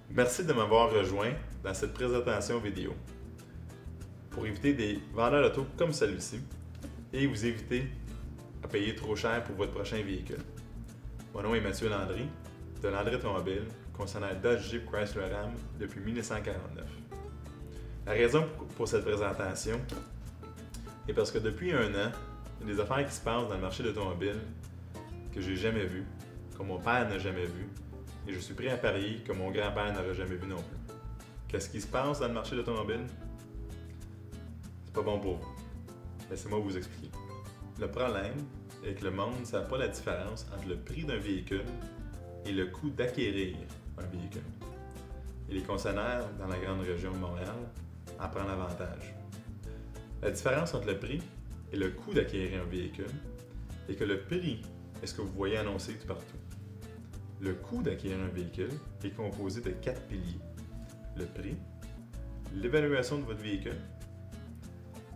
Merci de m'avoir rejoint dans cette présentation vidéo pour éviter des vendeurs d'auto comme celui-ci et vous éviter à payer trop cher pour votre prochain véhicule. Mon nom est Mathieu Landry de Landry Automobile, concessionnaire Dodge Jeep Chrysler Ram depuis 1949. La raison pour cette présentation est parce que depuis un an, il y a des affaires qui se passent dans le marché de l'automobile que j'ai jamais vues, que mon père n'a jamais vues, et je suis prêt à parier que mon grand-père n'aurait jamais vu non plus. Qu'est-ce qui se passe dans le marché de l'automobile? C'est pas bon pour vous. Laissez-moi vous expliquer. Le problème est que le monde ne sait pas la différence entre le prix d'un véhicule et le coût d'acquérir un véhicule. Et les concessionnaires dans la grande région de Montréal en prennent avantage. La différence entre le prix et le coût d'acquérir un véhicule est que le prix est ce que vous voyez annoncé tout partout. Le coût d'acquérir un véhicule est composé de 4 piliers. Le prix, l'évaluation de votre véhicule,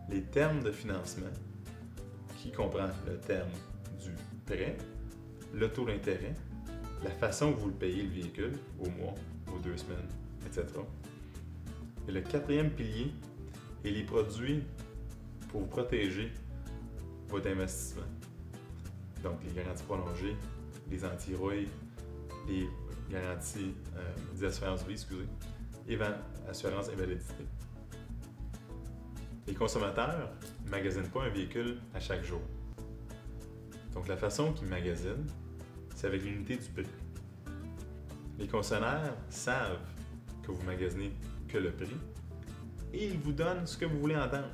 les termes de financement, qui comprend le terme du prêt, le taux d'intérêt, la façon que vous le payez le véhicule, au mois, aux 2 semaines, etc. Et le quatrième pilier est les produits pour vous protéger votre investissement. Donc les garanties prolongées, les anti-rouilles, les garanties des assurances vie, et assurance invalidité. Les consommateurs ne magasinent pas un véhicule à chaque jour. Donc la façon qu'ils magasinent, c'est avec l'unité du prix. Les concessionnaires savent que vous magasinez que le prix et ils vous donnent ce que vous voulez entendre,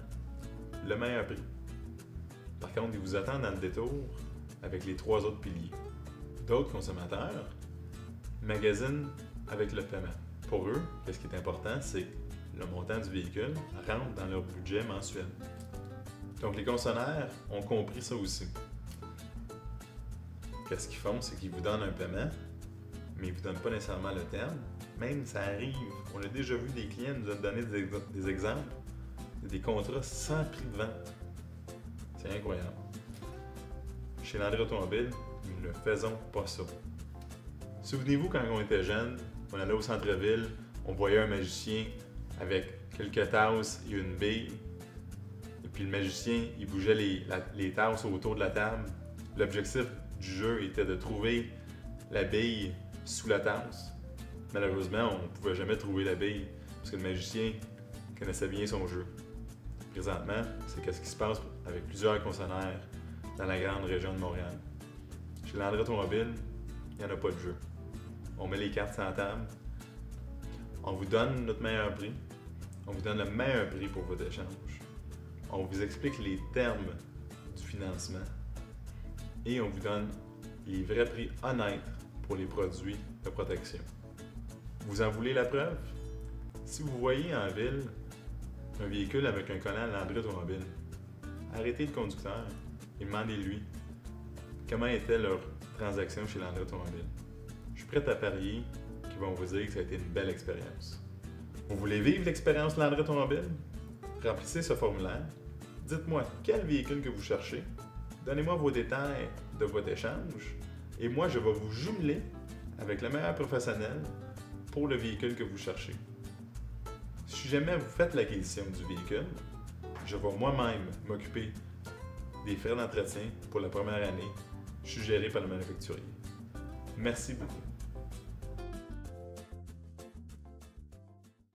le meilleur prix. Par contre, ils vous attendent dans le détour avec les 3 autres piliers. D'autres consommateurs magasinent avec le paiement. Pour eux, ce qui est important, c'est que le montant du véhicule rentre dans leur budget mensuel. Donc les concessionnaires ont compris ça aussi. Qu'est-ce qu'ils font, c'est qu'ils vous donnent un paiement, mais ils ne vous donnent pas nécessairement le terme. Même ça arrive, on a déjà vu des clients nous donner des exemples, des contrats sans prix de vente. C'est incroyable. Chez Landry Automobile, nous ne faisons pas ça. Souvenez-vous quand on était jeunes, on allait au centre-ville, on voyait un magicien avec quelques tasses et une bille. Et puis le magicien, il bougeait les tasses autour de la table. L'objectif du jeu était de trouver la bille sous la tasse. Malheureusement, on ne pouvait jamais trouver la bille parce que le magicien connaissait bien son jeu. Présentement, c'est ce qui se passe avec plusieurs concessionnaires dans la grande région de Montréal. Chez Landry Automobile, il n'y en a pas de jeu. On met les cartes sur la table, on vous donne notre meilleur prix, on vous donne le meilleur prix pour votre échange, on vous explique les termes du financement et on vous donne les vrais prix honnêtes pour les produits de protection. Vous en voulez la preuve? Si vous voyez en ville un véhicule avec un collant Landry Automobile, arrêtez le conducteur et demandez-lui comment était leur transaction chez Landry Automobile. Je suis prêt à parier qu'ils vont vous dire que ça a été une belle expérience. Vous voulez vivre l'expérience Landry Automobile? Remplissez ce formulaire. Dites-moi quel véhicule que vous cherchez. Donnez-moi vos détails de votre échange et moi, je vais vous jumeler avec le meilleur professionnel pour le véhicule que vous cherchez. Si jamais vous faites l'acquisition du véhicule, je vais moi-même m'occuper des frais d'entretien pour la première année, suggérés par le manufacturier. Merci beaucoup.